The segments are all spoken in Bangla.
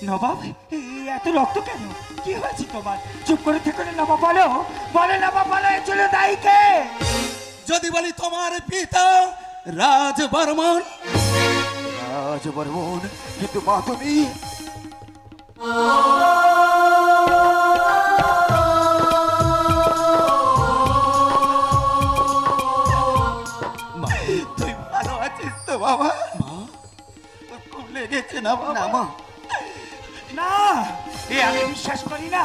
নবাব এত রক্ত কেন? কি হয়েছে তোমার? চুপ করে থেকো না নবাব, বলো বলো নবাব, বলো এর জন্য দায়ী কে? যদি বলি তোমার পিতা রাজবর্মন। রাজবর্মন? কিন্তু মা তুমি তুই ভালো আছিস তো বাবা? তোর খুব লেগেছে না বাবা? মা না, এ আমি বিশ্বাস করি না।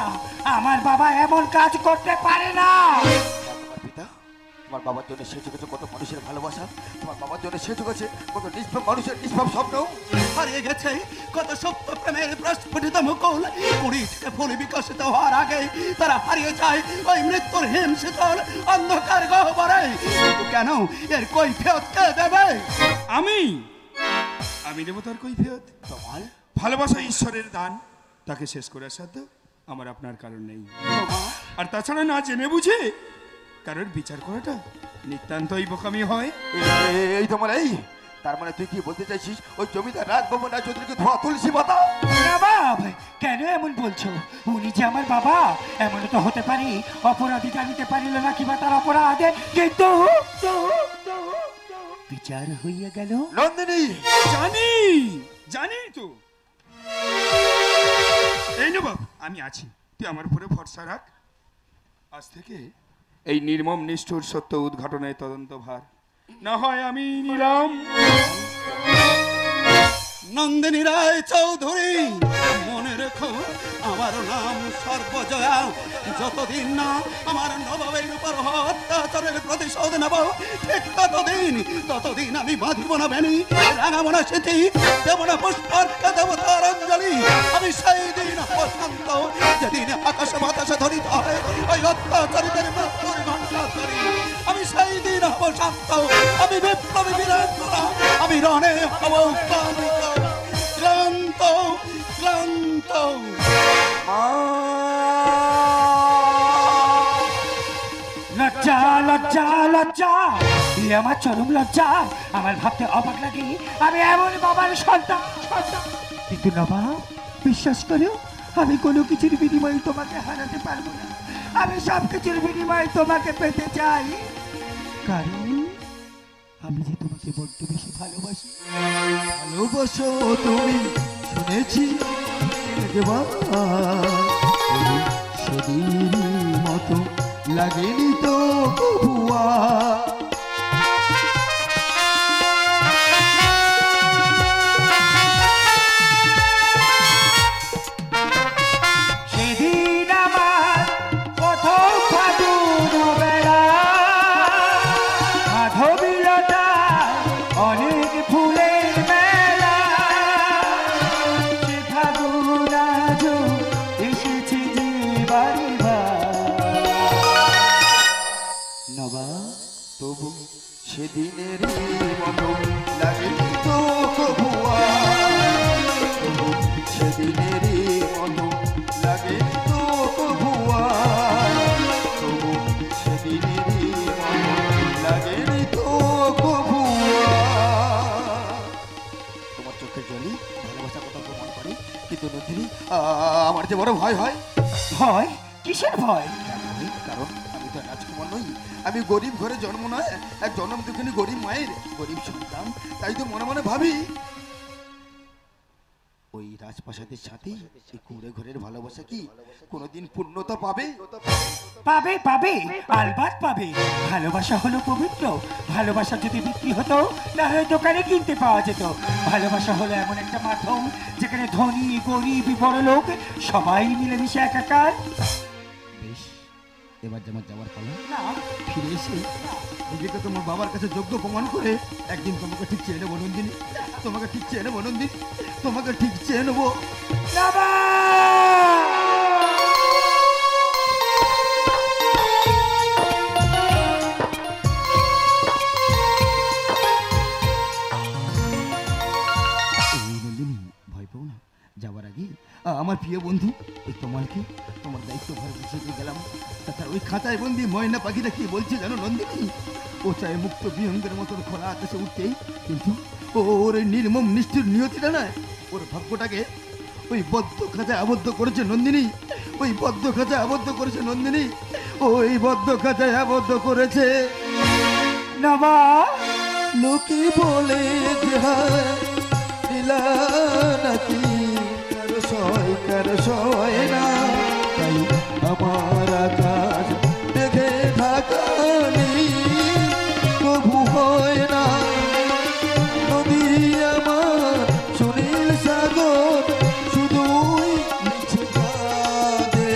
আমার বাবা এমন কাজ করতে পারে না। তোমার পিতা তোমার বাবার জন্য সে চোখেছে কত মানুষের ভালোবাসা, তোমার বাবার জন্য সে চোখেছে কত নিষ্পাপ মানুষের নিষ্পাপ স্বপ্ন। হারিয়ে গেছে কত সপ্ত প্রেমের প্রস্ফুটিত মুকুল। কুড়ি থেকে ফুল বিকশিত হওয়ার আগে তারা হারিয়ে যায় ওই মৃত্যুর হিমশীতল অন্ধকার গহ্বরে। কিন্তু কেন এর কৈফিয়ত কে দেবে? আমি দেবো তার কৈফিয়ত। তোমার ভালোবাসা ঈশ্বরের দান, তাকে শেষ করার সাধ্য আমার আপনার কারণ নেই। আর তাছাড়া না জেনে বুঝে কারোর বিচার করাটা নিতান্তই বোকামি হয়। এই তোমার এই তার মানে তুই কি বলতে চাইছিস ওই জমিদার রাজভবন আর চৌধুরীকে ধোয়া তুলসী পাতা? নবাব কেন এমন বলছো? উনি যে আমার বাবা, এমন তো হতে পারি অপরাধী জানিতে পারিল না কিবা তার অপরাধে, কিন্তু বিচার হইয়া গেল। নন্দিনী জানি জানি তো। এই নবাব আমি আছি, তুই আমার উপরে ভরসা রাখ। আজ থেকে এই নির্মম নিষ্ঠুর সত্য উদ্ঘাটনের তদন্ত ভার না হয় আমি নিলাম। নন্দিনী রায় চৌধুরী, মনে রেখো আমার নাম সর্বজয়া। যতদিন না আমার নবাবের উপর অত্যাচারের প্রতিশোধ নেব, ঠিক ততদিন আমি বাঁধিব না বেনি, রাঙাবো না স্মৃতি, দেব না পুষ্পার্ঘ্য, দেব তার অঞ্জলি। আমি সেই দিন বসন্ত, যেদিন আকাশে বাতাসে ধরিত হয় ওই অত্যাচারীদের মৃত্যুর ঘণ্টাধ্বনি। আমি সেই দিন হব শান্ত, আমি বিপ্লবী বীরেন্দ্র, আমি রণে হব কামিকা। মা লজ্জা লজ্জা লজ্জা, এ আমার চরম লজ্জা। আমার ভাবতে অবাক লাগে আমি এমন বাবার সন্তান। কিন্তু নবাব, বিশ্বাস করো, আমি কোনো কিছুর বিনিময়ে তোমাকে হারাতে পারবো না। আমি সব কিছুর বিনিময়ে তোমাকে পেতে চাই, কারণ আমি যে তোমাকে বড্ড বেশি ভালোবাসি। ভালোবাসো তুমি, শুনেছি একবার, সেদিন মতো লাগেনি তো কবুয়া। সেদিন আমার প্রথম ফাগুন বেলা, মাধবীলতা অনেক ফুলের মেলা, সে ফাগুন আজও এসেছে যে বারে নবা তবু সেদিনের মতো লাগেনি তো কবুয়া, তবু সেদিনের মতো লাগেনি তো কবুয়া, তবু সেদিনের মতো লাগেনি তো কবুয়া। তোমার চোখের জলই ভালোবাসা কথা প্রমাণ করে, কিন্তু নন্দিনী আমার যে বড় ভয় হয়। ভয়? কিসের ভয়? কারণ আমি তো রাজকুমার নই, আমি গরিব ঘরে জন্ম নয়, এক জন্ম দুঃখিনী গরিব মায়ের গরিব সন্তান। তাই তো মনে মনে ভাবি ওই রাজপ্রাসাদের সাথে এই কুঁড়ে ঘরের ভালোবাসা কি কোনোদিন পূর্ণতা পাবে? পাবে পাবে, আলবাত পাবে। ভালোবাসা হলো পবিত্র। ভালোবাসা যদি বিক্রি হতো তাহলে দোকানে কিনতে পাওয়া যেত। ভালোবাসা হলো এমন একটা মাধ্যম যেখানে ধনী গরিব বড়লোক সবাই মিলেমিশে একাকার। বেশ, এবার যেমন যাওয়ার পালা, না, ফিরে এসে নিজেকে তোমার বাবার কাছে যোগ্য প্রমাণ করে একদিন তোমাকে ঠিক চেয়ে নেবো নন্দিনী, তোমাকে ঠিক চেয়ে নেবো নন্দিনী, তোমাকে ঠিক চেয়ে নেবো। বাবা! নন্দিনী, ভয় পাও না। যাওয়ার আগে আমার প্রিয় বন্ধু ওই তোমাকে তোমার দায়িত্ব ভার বুঝিয়ে গেলাম। তাছাড়া ওই খাঁচায় বন্দি ময়না পাখিটা কি বলছে জানো নন্দিনী? ও চায় মুক্ত বিহঙ্গের মতন খোলা আকাশে উঠতে, কিন্তু ওর এই নির্মম নিষ্ঠুর নিয়তিটা নয়, ওর ভাগ্যটাকে ওই বদ্ধ খাঁচায় আবদ্ধ করেছে নন্দিনী, ওই বদ্ধ খাঁচায় আবদ্ধ করেছে নন্দিনী, ওই বদ্ধ খাঁচায় আবদ্ধ করেছে। নবা, লোকে বলে যে নীলা নাকি কারো সয় না, তাই আমার আকাশ দেখে ঢাকা নেই, কবু হয় না। নদী আমার সুনীল সাগর শুধুই মিছে কাঁদে।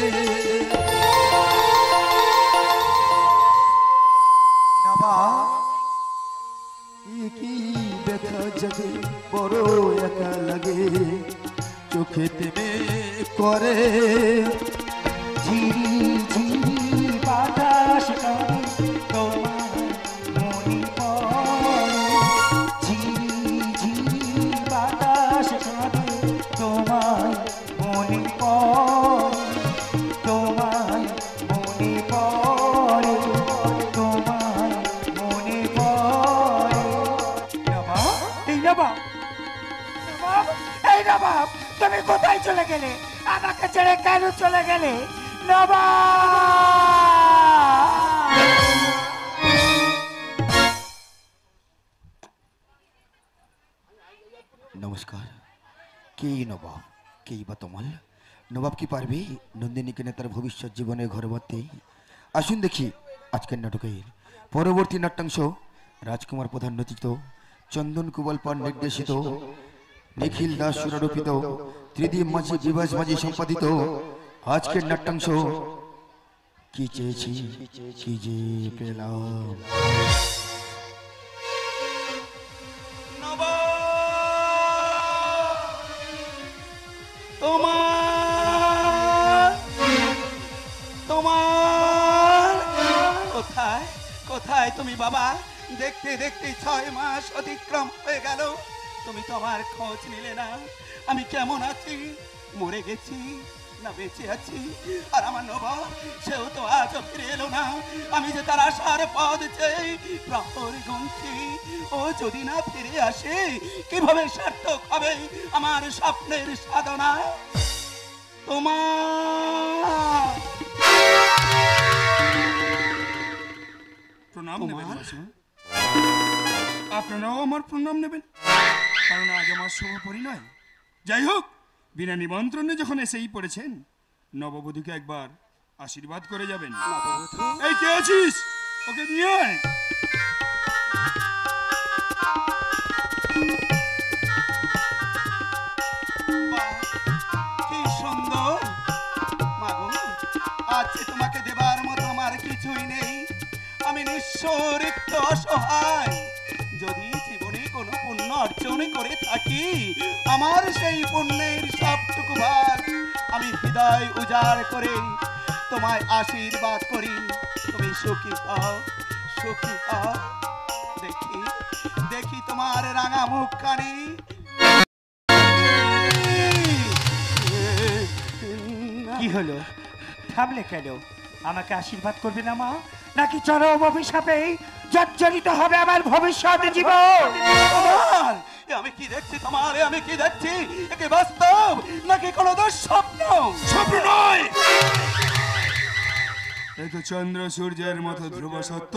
নবা, কি ব্যথা জাগে, বড় একা লাগে, চোখেতে মেঘ করে ঝিরি ঝিরি বাতাস করে তোমার মনে পড়ে, ঝিরি ঝিরি বাতাস করে তোমার মনে পড়ে, তোমার মনে পড়ে, তোমার মনে পড়ে। নবাব, এই নবাব, নবাব, এই নবাব, তুমি কোথায় চলে গেলে? আমাকে ছেড়ে কেন চলে গেলে নবাব? নমস্কার। কে নবাব? কে বা তোমাল? নবাব কি পারবে নন্দিনীকে নেতার ভবিষ্যৎ জীবনে ঘরে বাঁধতে? আসুন দেখি আজকের নাটকের পরবর্তী নাট্যাংশ। রাজকুমার প্রধান রচিত, চন্দন কুবল পাল নির্দেশিত, নিখিল দাস সুরারোপিত, ত্রিদীপ মাঝি বিভাস মাঝি সম্পাদিত আজকের নাট্যাংশ কি চেয়েছি কি যে পেলাম। তোমার তোমার কোথায় কোথায় তুমি বাবা? দেখতে দেখতে 6 মাস অতিক্রম হয়ে গেল, তুমি তো আমার খোঁজ নিলে না, আমি কেমন আছি, মরে গেছি না বেঁচে আছি। আর আমার নবাব সেও তো আজও ফিরে এলো না। আমি যে তার আসার পথ চেয়ে প্রহর গুনছি, ও যদি না ফিরে আসে কিভাবে সার্থক হবে আমার স্বপ্নের সাধনা। তোমার প্রণাম নেবেন তোমার? মাসিমা। আপনারাও আমার প্রণাম নেবেন, কারণ আজ আমার শুভ পরিণয়। যাই হোক, বিনা নিমন্ত্রণে যখন এসেই পড়েছেন, নববধূকে একবার আশীর্বাদ করে যাবেন। নববধূ? এই কে আছিস, ওকে নিয়ে আয়। বাহ, কি সুন্দর। মাগো, আজ যে তোমাকে দেবার মতো আমার কিছুই নেই। আমি নিঃস্ব, রিক্ত, অসহায়। যদি জীবনে কোনো পুণ্য অর্জন করে থাকি, আমার সেই পুণ্যের সবটুকু ভাগ আমি হৃদয় উজাড় করে তোমায় আশীর্বাদ করি। তুমি সুখী হও, সুখী হও। দেখি দেখি তোমার রাঙা মুখখানি। কি হলো, থামলে কেন? আমাকে আশীর্বাদ করবে না মা, নাকি চরম অভিশাপে জর্জরিত হবে আমার ভবিষ্যৎ জীবন? তোমার আমি কি দেখছি, তোমার আমি কি দেখছি, একে বাস্তব নাকি কোনো দুঃস্বপ্ন? স্বপ্ন নয়, এই তো চন্দ্র সূর্যের মতো ধ্রুব সত্য।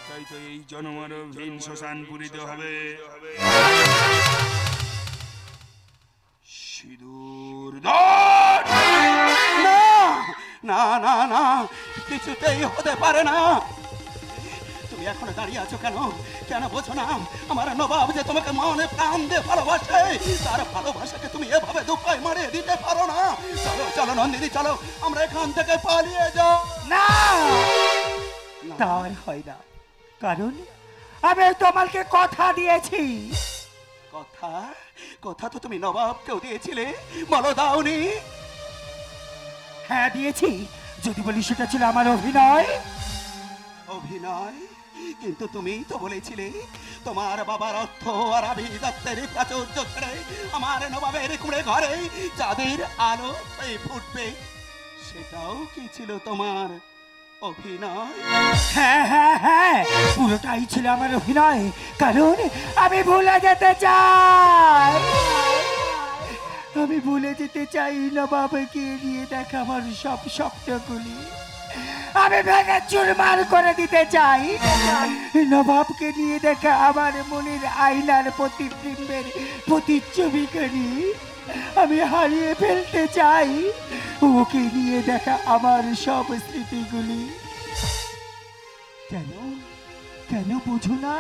তাই তো এই জনমানবহীন শ্মশান পুরিতে হবে সিঁদুর দান। না না না না, কিছুতেই হতে পারে না। তুমি এখনো দাঁড়িয়ে আছো কেন? কেন বোঝো না আমার নবাব যে তোমাকে মনে প্রাণ দিয়ে ভালোবাসে, তার ভালোবাসাকে তুমি এভাবে দুপায় মারিয়ে দিতে পারো না। চলো চলো নন্দিনী, চলো আমরা এখান থেকে পালিয়ে যাও। না, তার হয় না, কারণ আমি তোমাকে কথা দিয়েছি। কথা কথা তো তুমি নবাবকেও দিয়েছিলে, বলো দাওনি? হ্যাঁ দিয়েছি, যদি বলি সেটা ছিল আমার অভিনয়। অভিনয়? কিন্তু তুমিই তো বলেছিলে তোমার বাবার অর্থ আর আভিজাত্যের প্রাচুর্য ছেড়ে আমার নবাবের কুড়ে ঘরে যাদের আলো হয়ে ফুটবে, সেটাও কি ছিল তোমার অভিনয়? হ্যাঁ হ্যাঁ হ্যাঁ, পুরোটাই ছিল আমার অভিনয়, কারণ আমি ভুলে যেতে চাই। আমি ভুলে যেতে চাই নবাবকে নিয়ে দেখা আমার সব স্বপ্নগুলি। আমি ভেঙে চুরমার করে দিতে চাই নবাবকে নিয়ে দেখা আমার মনের আয়নার প্রতিবিম্বের প্রতিচ্ছবিখানি। আমি হারিয়ে ফেলতে চাই ওকে নিয়ে দেখা আমার সব স্মৃতিগুলি। কেন কেন বুঝো না?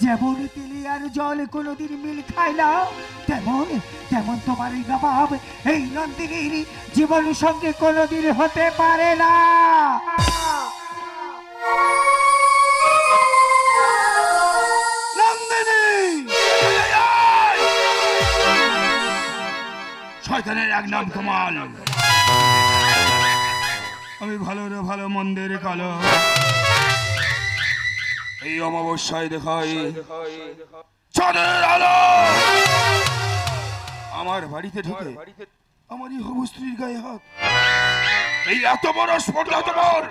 যেমন তেলে আর জল কোনোদিন মিল খায় না, তেমন তেমন তোমার এই নবাব এই নন্দিনীর জীবন সঙ্গে কোনোদিন হতে পারে না। শয়তানের এক নাম কমাল। আমি ভালোর ভালো মন্দের কালো, এই অমাবস্যায় দেখাই চাঁদের আলো। আমার বাড়িতে ঢুকে আমারই হবু স্ত্রীর গায়ে হাত, এই এত বড় স্পর্ধা তোমার,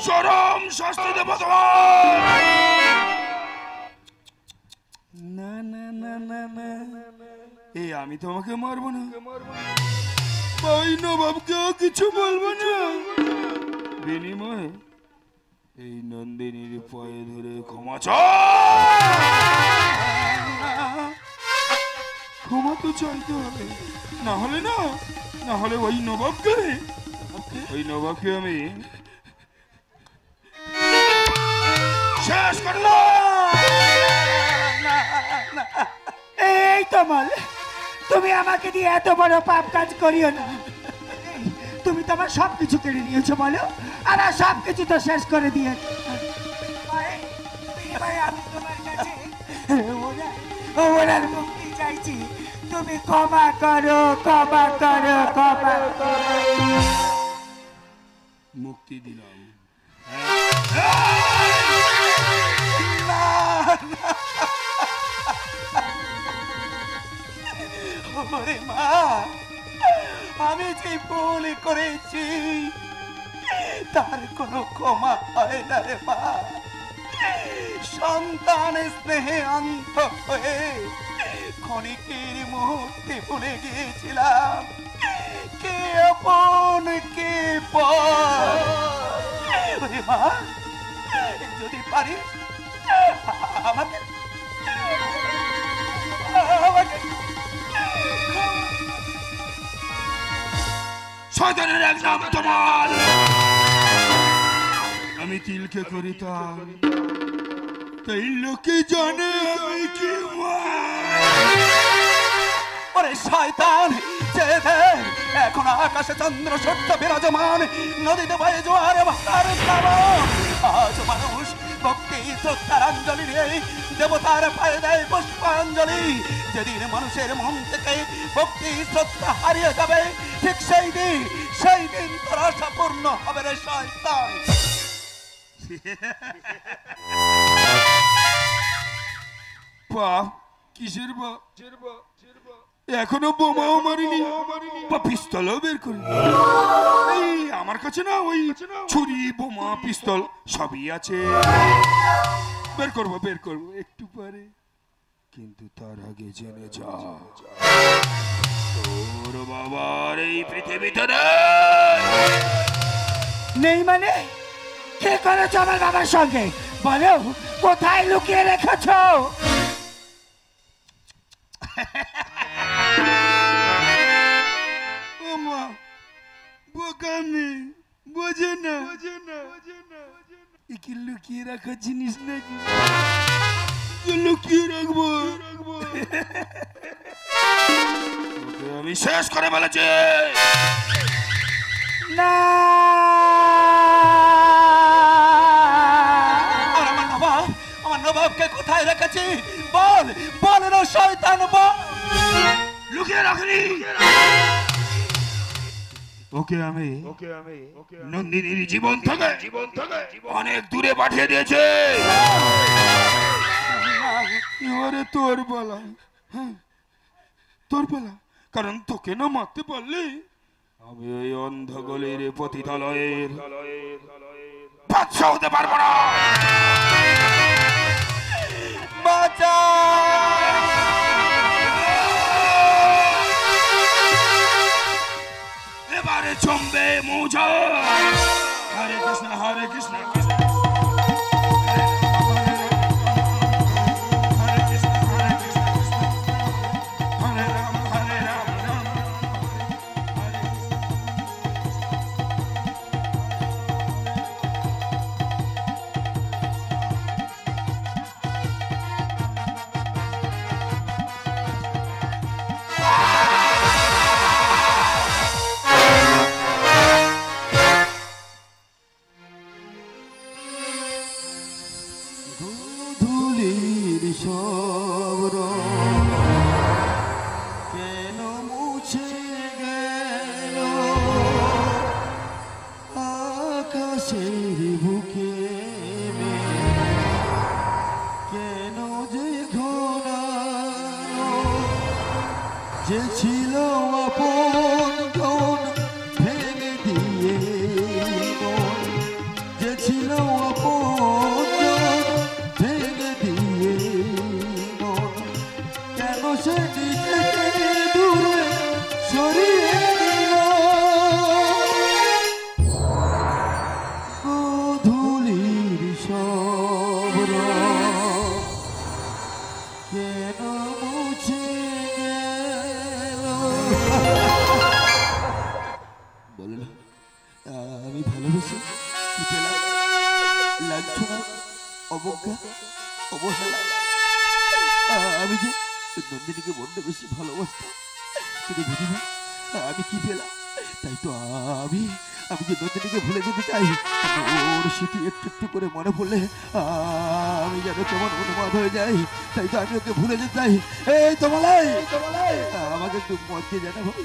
চরম শাস্তি দেব তোমার। না না না না না, এই আমি তোমাকে মারবো না, ওই নবাবকেও কিছু বলবো না। বিনিময়ে এই নন্দিনীর পায়ে ধরে ক্ষমা ক্ষমা তো চাইতে হবে, না হলে না, না হলে ওই নবাবকে আমি শেষ করলাম। এই তোমাল, তুমি আমাকে দিয়ে এত বড় পাপ কাজ করিও না। তুমি তো আমার সবকিছু কেড়ে নিয়েছো বলো, আর সবকিছু তো শেষ করে দিয়ে আমি তোমার কাছে ওনার মুক্তি চাইছি। তুমি ক্ষমা করো, ক্ষমা করো, ক্ষমা করো। মুক্তি দিলাম। ওরে মা, আমি যে ভুল করেছি তার কোনো ক্ষমা হয় না রে মা। সন্তান স্নেহে অন্ধ হয়ে ক্ষণিকের মুহূর্তে ভুলে গিয়েছিলাম কে আপন কে পর। ওরে মা, যদি পারিস আমাকে শয়তানের এক নাম তোমার। আমি তিলকে করিতাম, তাই লোকে জানে আমি কি মা। ওরে শয়তান, চেয়ে দেখ, এখন আকাশে চন্দ্র সূর্য বিরাজমান, নদীতে বয়ে জোয়ার ভাটার প্লাবন। আজ মানুষ ভক্তি শ্রদ্ধার অঞ্জলি দিয়ে দেবতার পায়ে দেয় পুষ্পাঞ্জলি। যেদিন মানুষের মন থেকে ভক্তি শ্রদ্ধা হারিয়ে যাবে, ঠিক সেই দিন তোর আশা পূর্ণ হবে রে শয়তান। বাপ, কিসের বাপ? এখনো বোমাও মারিনি বা পিস্তলও বের করি। এই আমার কাছে না ওই ছুরি বোমা পিস্তল সবই আছে। বের করবো একটু পরে, কিন্তু তার আগে জেনে যা তোর বাবার এই পৃথিবীতে নেই মানে কি করেছো আমার বাবার সঙ্গে? বলো, কোথায় লুকিয়ে রেখেছো? ওমা বোকামি, বোঝে না কি লুকিয়ে রাখার জিনিস নাকি? লুকিয়ে রাখবো আমি শেষ করে ফেলেছি। না, আমার নবাবকে কোথায় রেখেছি? বল বল রে শয়তান, বল। লুকিয়ে রাখনি ওকে আমি নন্দিনীর জীবন থেকে অনেক দূরে পাঠিয়ে দিয়েছে। এবারে তোর পালা, তোর পালা, কারণ তোকে না মারতে পারলে আমি ওই অন্ধ গলির পতিতালয়ের বাদশা হতে পারবো না। বাঁচা, এবারে জমবে মৌজা। হরে কৃষ্ণ হরে কৃষ্ণ কৃষ্ণ যে ছিল আপন জন ভেঙে দিয়ে মন, যে ছিল আপন জন ভেঙে দিয়ে মন, কেন সে নিজেকে দূরে সরিয়ে দিল? গোধূলির সব রং কেন মুছে বলো না, আমি ভালোবেসে কি পেলাম? লাঞ্ছনা, অবজ্ঞা, অবহেলা। আমি যে নন্দিনীকে বড্ড বেশি ভালোবাসতাম, কিন্তু দিদিমা আমি কি পেলাম? তাই তো আমি যে নন্দিনীকে ভুলে যেতে চাই। ওর স্মৃতি একটু একটু করে মনে পড়লে আমি যেন কেমন অনুবাদ হয়ে যাই। তাই তো আমি ওকে ভুলে যেতে চাই। এই তোমালাই আমাকে একটু মত দিয়ে জানা ভাই,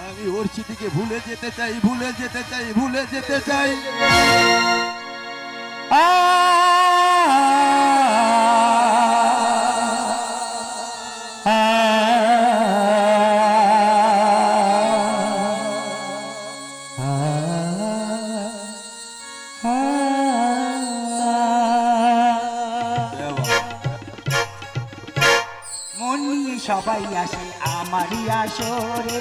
আমি ওর স্মৃতিকে ভুলে যেতে চাই, ভুলে যেতে চাই, ভুলে যেতে চাই। সবাই আসে আমারই আসরে,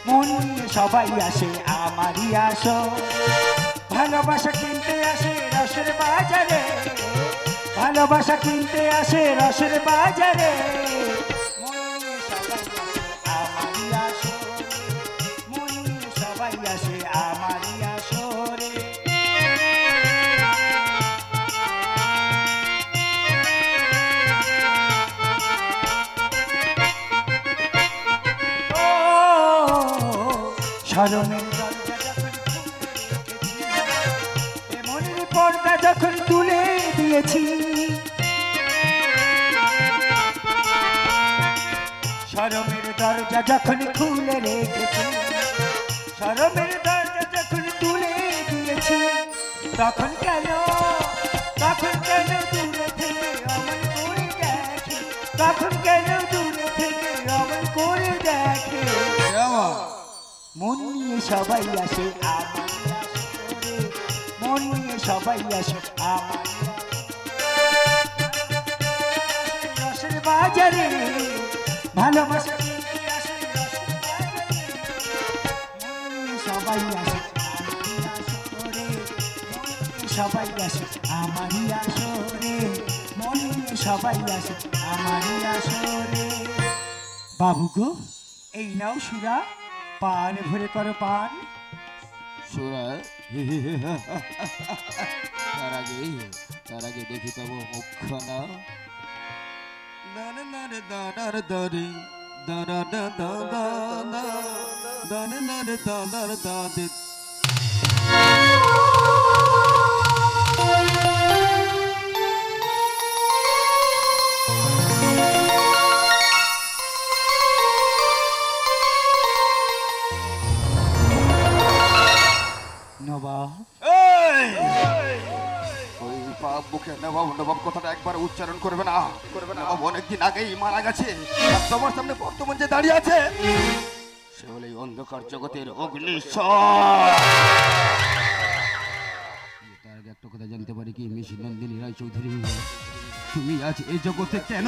মন নিয়ে সবাই আসে আমারই আসর। ভালোবাসা কিনতে আসে রসের বাজারে, ভালোবাসা কিনতে আসে রসের বাজারে, মন নিয়ে সবাই আসে আমারই আসরে, মন নিয়ে সবাই আসে আমারই আসরে। শরমের দরজা যখন মনের পর্দা যখন তুলে দিয়েছি, শরমের দরজা যখন খুলে রেখেছি, শরমের দরজা যখন তুলে দিয়েছি, তখন কেন দূরে থেকে অমন করে দেখে, তখন কেন দূরে থেকে অমন করে দেখে। মন নিয়ে সবাই আসে আমার আসরে, মন নিয়ে সবাই আসে আমার রসের বাজারে, ভালোবাসা কিনতে আসে রসের বাজারে, মন নিয়ে সবাই আসে আমারই আসরে, মন নিয়ে সবাই আসে আমারই আসরে, মন নিয়ে সবাই আসে আমারই আসরে। বাবু গো, এই নাও সুরা, পান ভরে করো পান। সুরা তার আগে দেখি তবু মুখখানা। দানে দানে দানার দারে দানা দাদা দানা দানে দানে দানার দাদে। বুকে নবাব নবাব কথাটা একবার উচ্চারণ করবে না, নবাব অনেকদিন আগেই মারা গেছে। তোমার সামনে বর্তমান যে দাঁড়িয়ে আছে সে হলো এই অন্ধকার জগতের অগ্নিশ্বর। তার আগে একটা কথা জানতে পারি কি মিস নন্দিনী রায় চৌধুরী, তুমি আজ এই জগতে কেন?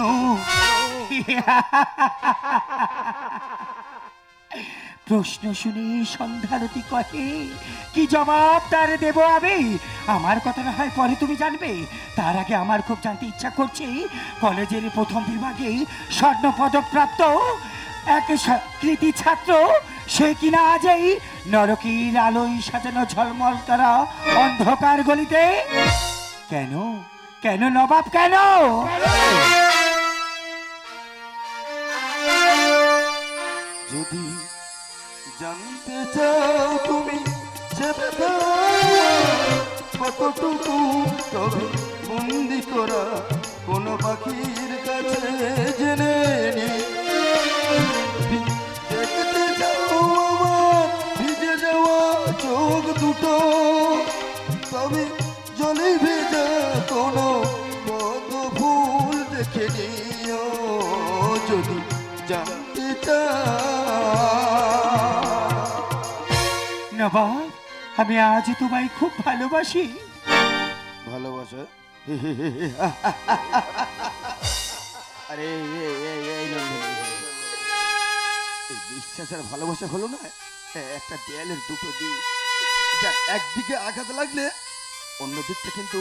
প্রশ্ন শুনি সন্ধ্যারতি কহে, কি জবাব তার দেব আমি? আমার কথা না হয় পরে তুমি জানবে, তার আগে আমার খুব জানতে ইচ্ছা করছে কলেজের প্রথম বিভাগে স্বর্ণ পদক প্রাপ্ত এক কৃতি ছাত্র, সে কিনা আজই নরকীর আলোয় সাজানো ঝলমল করা অন্ধকার গলিতে। কেন কেন নবাব কেন? যদি জানতে চাও তুমি কতটুকু তবে বন্দি করা কোন পাখির কাছে জেনে নি। দেখতে চাও আমার ভিজে যাওয়া চোখ দুটো, তবে জলে ভেজা কোনো পদ্ম ফুল দেখে নিও। যদি জানতে নবাব, আমি আজ তোমায় খুব ভালোবাসি। ভালোবাসা? আরে বিশ্বাসের ভালোবাসা হলো না একটা দেয়ালের দুটো দিক, যার একদিকে আঘাত লাগলে অন্য দিকটা কিন্তু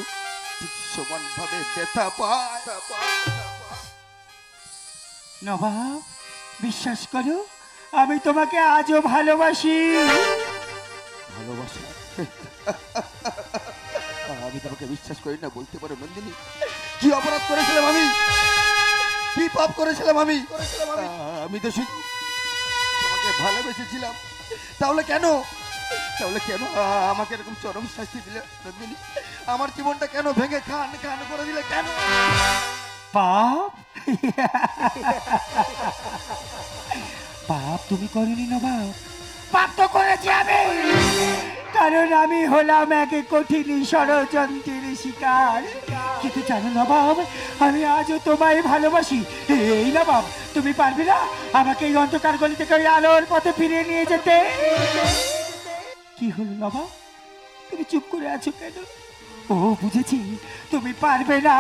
ঠিক সমানভাবে ব্যথা পায়। নবাব, বিশ্বাস করো আমি তোমাকে আজও ভালোবাসি। ভালোবাসা? আমি তোমাকে বিশ্বাস করি না বলতে পারো নন্দিনী। কি অপরাধ করেছিলাম আমি? কি পাপ করেছিলাম আমি? আমি তো শুধু তোমাকে ভালোবেসেছিলাম। তাহলে কেন আমাকে এরকম চরম শাস্তি দিলে নন্দিনী? আমার জীবনটা কেন ভেঙে খান খান করে দিলে কেন? পাপ পাপ তুমি করনি নবাব, পাপ তো করেছি আমি, কারণ আমি হলাম এক কঠিন ষড়যন্ত্রের শিকার। কিন্তু জানো নবাব, আমি আজও তোমায় ভালোবাসি। এই নবাব, তুমি পারবে না আমাকে এই অন্ধকার গলি থেকে ওই আলোর পথে ফিরিয়ে নিয়ে যেতে? কি হলো নবাব, তুমি চুপ করে আছো কেন? ও বুঝেছি, তুমি পারবে না।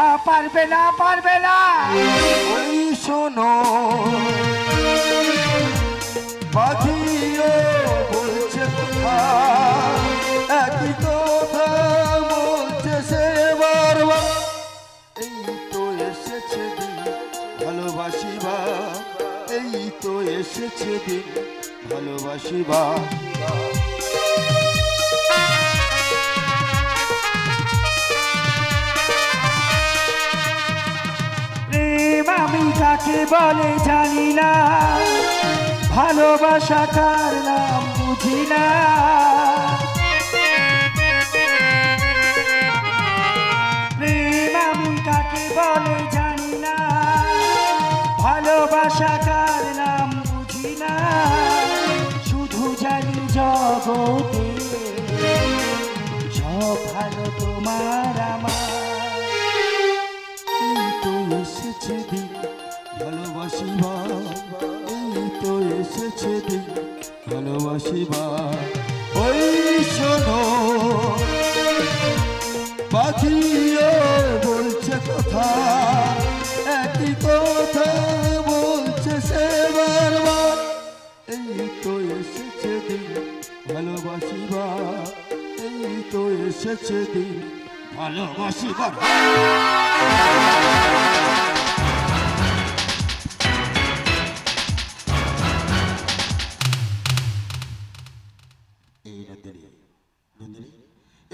ওই শোনো ভালোবাসিবার এই তো এসেছে দিন ভালোবাসিবার প্রেম আমি কাকে বলে জানি না, ভালোবাসা কার নাম বুঝি না। প্রেম আমি কাকে বলে জানি না, ভালোবাসা কার নাম বুঝি না। শুধু জানি জগতে সব ভালো তোমার আমার। এই তো এসেছে দিন ভালোবাসিবার এই তো এসেছে দিন ভালোবাসিবার ওই শোনো পাখিও বলছে কথা একই কথা বলছে সে বারবার এই তো এসেছে দিন ভালোবাসিবার এই তো এসেছে দিন ভালোবাসিবার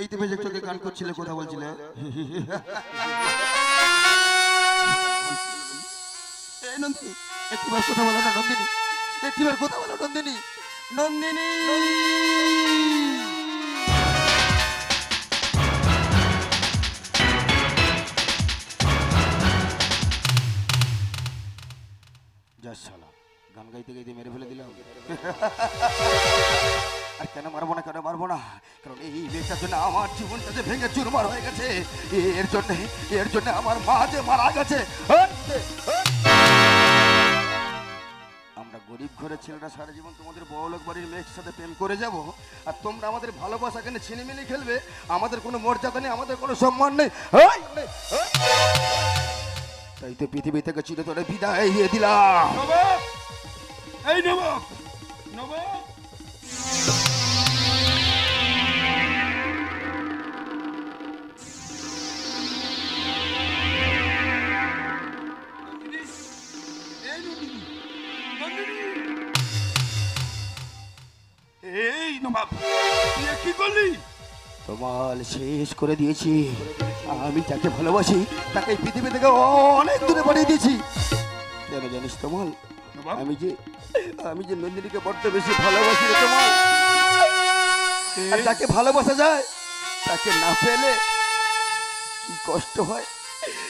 এই তো বেজে চোখে গান করছিলে কথা বলছিলে এই নন্দিনী একটিবার কথা বলো না নন্দিনী একটিবার কথা বলো নন্দিনী নন্দিনী যা শালা গান গাইতে গাইতে মেরে ফেলে দিলাম আর কেন মারবো না কারণ এই মেয়েটার জন্য আমার জীবনটা যে ভেঙে চুরমার হয়ে গেছে এর জন্য আমার মা যে মারা গেছে আমরা গরিব ঘরের ছেলেরা সারা জীবন তোমাদের বড়লোক বাড়ির মেয়ের সাথে প্রেম করে যাব আর তোমরা আমাদের ভালোবাসা কেন ছিনিমিনি খেলবে আমাদের কোনো মর্যাদা নেই আমাদের কোনো সম্মান নেই তাই তো পৃথিবী থেকে চিরতরে বিদায় দিয়ে দিলাম নবাব এই নবাব নবাব এই নবাব তুই কি করলি? তোমার শেষ করে দিয়েছি আমি যাকে ভালোবাসি তাকে এই পৃথিবী থেকে অনেক দূরে পাঠিয়ে দিয়েছি কেন জানিস তোমাল নবাব আমি যে নন্দিনীকে বড্ড বেশি ভালোবাসি রে তোমাল আর যাকে ভালোবাসা যায় তাকে না পেলে কি কষ্ট হয়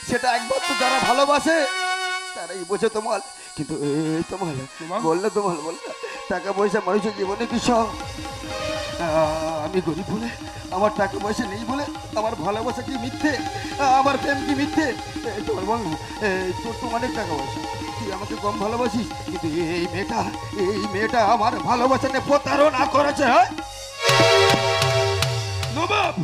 সেটা একবার তো যারা ভালোবাসে তারাই বোঝে তোমাল কিন্তু এই তোমাল বল না টাকা পয়সা মানুষের জীবনে কি সব আমি গরিব বলে আমার টাকা পয়সা নেই বলে আমার ভালোবাসা কি মিথ্যে আমার প্রেম কি মিথ্যে তোমার বল না তোর তো অনেক টাকা পয়সা তুই আমাকে কম ভালোবাসিস কিন্তু এই মেয়েটা আমার ভালোবাসা নিয়ে প্রতারণা করেছে নবাব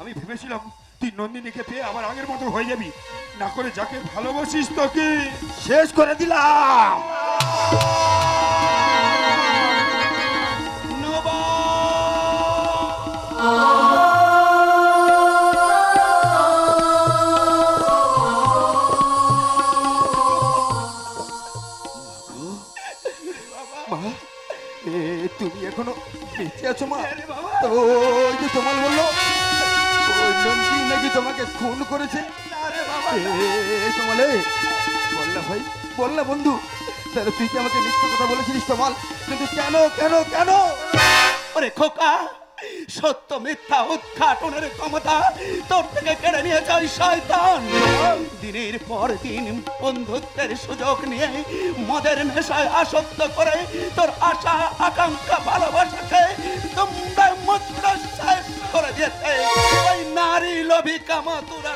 আমি ভেবেছিলাম তুই নন্দিনীকে পেয়ে আবার আগের মতো হয়ে যাবি না করে যাকে ভালোবাসিস তাকে শেষ করে দিলাম তুমি এখনো বেঁচে আছো মা ওই যে তোমার বললো ওই নন্দিনী নাকি তোমাকে খুন করেছে তোমালে বল না ভাই বল না বন্ধু তাহলে তুই কি আমাকে মিথ্যে কথা বলেছিলিস তোমাল কিন্তু কেন কেন কেন ওরে খোকা সত্য মিথ্যা উদ্ঘাটনের ক্ষমতা তোর থেকে কেড়ে নিয়ে যায় শয়তান দিনের পর দিন বন্ধুত্বের সুযোগ নিয়ে মদের নেশায় আসক্ত করে তোর আশা আকাঙ্ক্ষা ভালোবাসাকে তোমরা মাত্র শেষ করে দিয়েছে ওই নারী লোভী কামাতুরা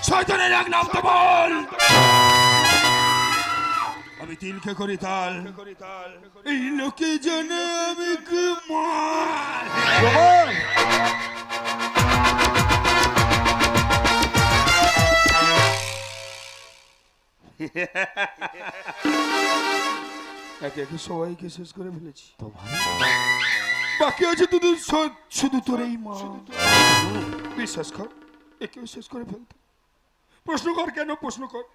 শয়তানের এক নাম তো বল আমি তিলকে করি তাল এই লোকে জানে আমি কি মাল একে একে সবাইকে শেষ করে ফেলেছি বাকি আছে শুধু তোর এই মা বিশ্বাস কর, একেও শেষ করে ফেলতো। প্রশ্ন কর, কেন প্রশ্ন কর।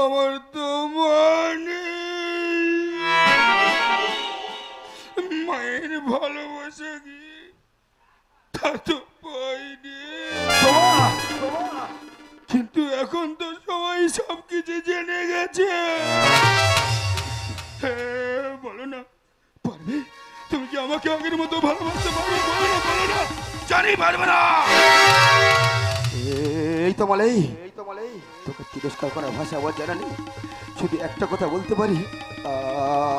আমার তো মানে মায়ের ভালোবাসা কি তা তো পাইনি, কিন্তু এখন তো সবাই সবকিছু জেনে গেছে। বলো না, পারবে? তুমি কি আমাকে আগের মতো ভালোবাসতে পারবে? বলো না, বলো না। জানি পারবে না। এই তো মালাই, তোকে তিরস্কার করার ভাষা আমার জানা নেই। শুধু একটা কথা বলতে পারি,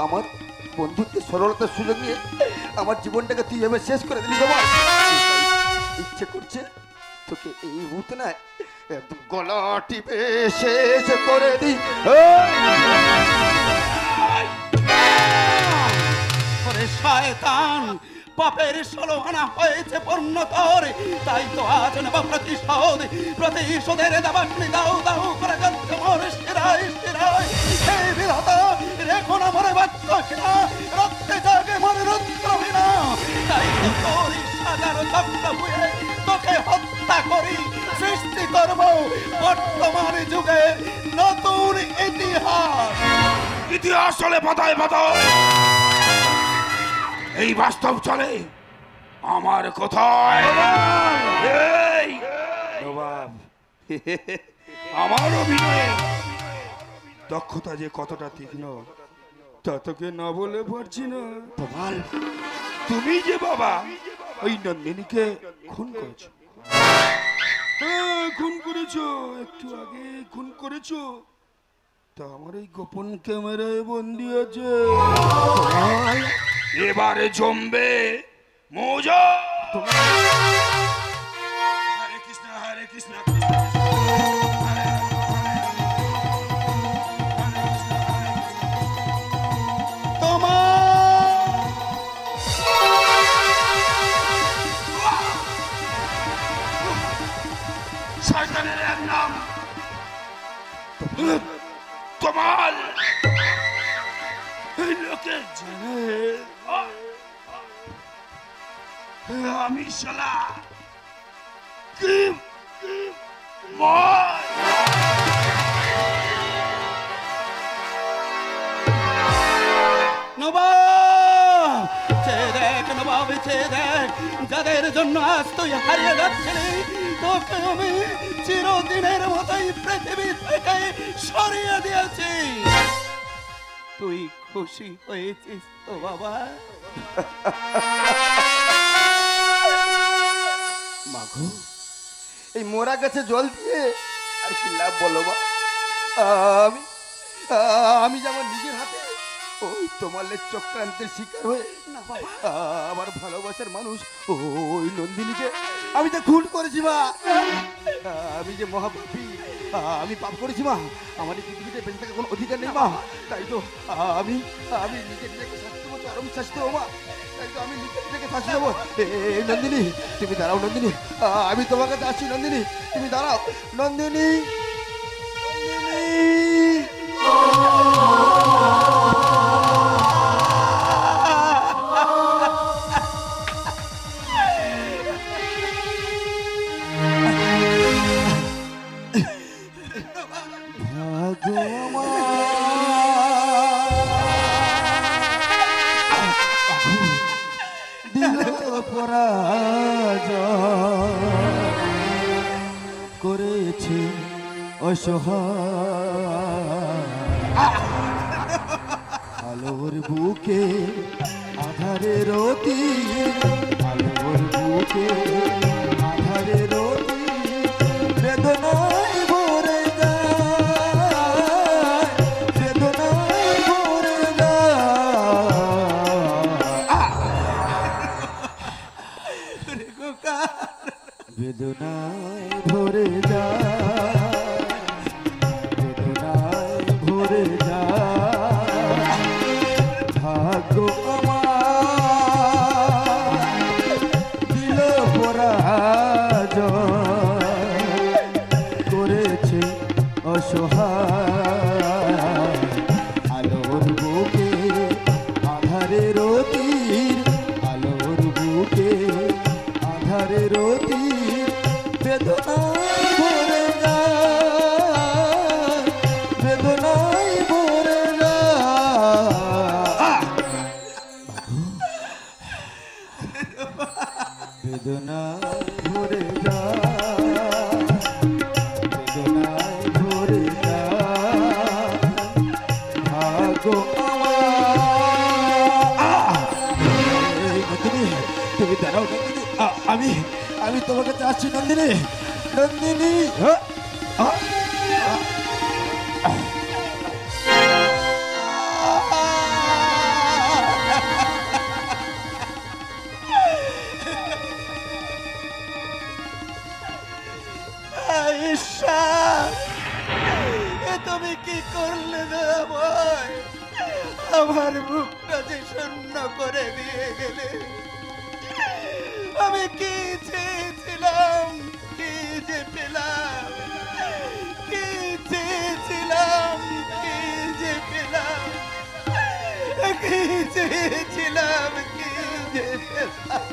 আমার বন্ধুত্বের সরলতার সুযোগ নিয়ে আমার জীবনটাকে তুই এভাবে শেষ করে দিলি। তোমার ইচ্ছে করছে তোকে এই মুহূর্তে না একদম গলা টিপে শেষ করে দিই। শয়তান, পাপের 16 আনা হয়েছে পূর্ণতর, তাই তো আজ নেব প্রতিশোধের দাবাগ্নি দাও দাও করে যাচ্ছে মোর শিরায় শিরায়। হে বিধাতা, রেখো না মোরে বাচ্চা, রক্তে জাগে মোর রুদ্রবীণা। তাই তো তোর সাজার চক্র বুয়ে তোকে হত্যা করি, সৃষ্টি করব বর্তমান যুগে নতুন ইতিহাস। ইতিহাস চলে পাতায় পাতায়, এই বাস্তব চলে আমার কোথায়। এই নবাব, আমার অভিনয়ে দক্ষতা যে কতটা তীক্ষ্ণ তা তোকে না বলে পারছি না। তুমি যে বাবা ওই নন্দিনীকে খুন করেছো, হ্যাঁ খুন করেছো, একটু আগে খুন করেছো, তা আমার এই গোপন ক্যামেরায় বন্দি আছে। এবারে জমবে মজা। হরে কৃষ্ণ হরে কৃষ্ণ কৃষ্ণ কৃষ্ণ হরে শয়তানের এক নাম তোমাল। লোকে জানে আমি শালা কি যাদের জন্য আজ তুই হারিয়ে যাচ্ছিলি, তোকে আমি চিরদিনের মতোই পৃথিবী থেকে সরিয়ে দিয়েছি। তুই খুশি হয়েছিস তো বাবা? মাগো, এই মোরা গাছে জল দিয়ে আর কি লাভ বলো মা? আমি যেমন নিজের হাতে ওই তোমালের চক্রান্তের শিকার হয়ে আমার ভালোবাসার মানুষ ওই নন্দিনীকে আমি যে খুন করেছি মা। আমি যে মহাপাপী, আমি পাপ করেছি মা। আমার এই পৃথিবীতে বেঁচে থাকার কোনো অধিকার নেই মা। তাই তো আমি নিজেকে শাস্তি দেবো, চরম শাস্তি দেবো মা। তাই তো আমি নিজেকে শাস্তি দেবো। এই নন্দিনী, তুমি দাঁড়াও নন্দিনী, আমি তোমার কাছে আসছি নন্দিনী, তুমি দাঁড়াও নন্দিনী। করেছে আলোর বুকে আধারের অতি, আলোর বুকে আধারের অতি, বেদনায় ভরে যায়, বেদনায় ভরে যায়, বেদনায় ভরে যায়, বেদনায় ভরে যায়। ভাগ্য আমার দিল পরাজয়, করে অসহায় আলোর বুকে আধারের তীর আলোর বুকে আধারের তীর বেদনায় ভরে যায় বেদনায় ভরে যায় বেদনায় ভরে যায় বেদনায় ভরে যায় ভাগ্য নন্দিনী তুমি দাঁড়াও নন্দিনী আমি আমি তোমাকে চাচ্ছি নন্দিনী নন্দিনী ঈশ্বর, এ তুমি কি করলে দয়াময়? আমার মুখটা যে শূন্য করে দিয়ে গেলে। আমি কি চেয়েছিলাম, কি যে পেলাম, কি চেয়েছিলাম, কি যে পেলাম, কি চেয়েছিলাম, কি যে পেলাম।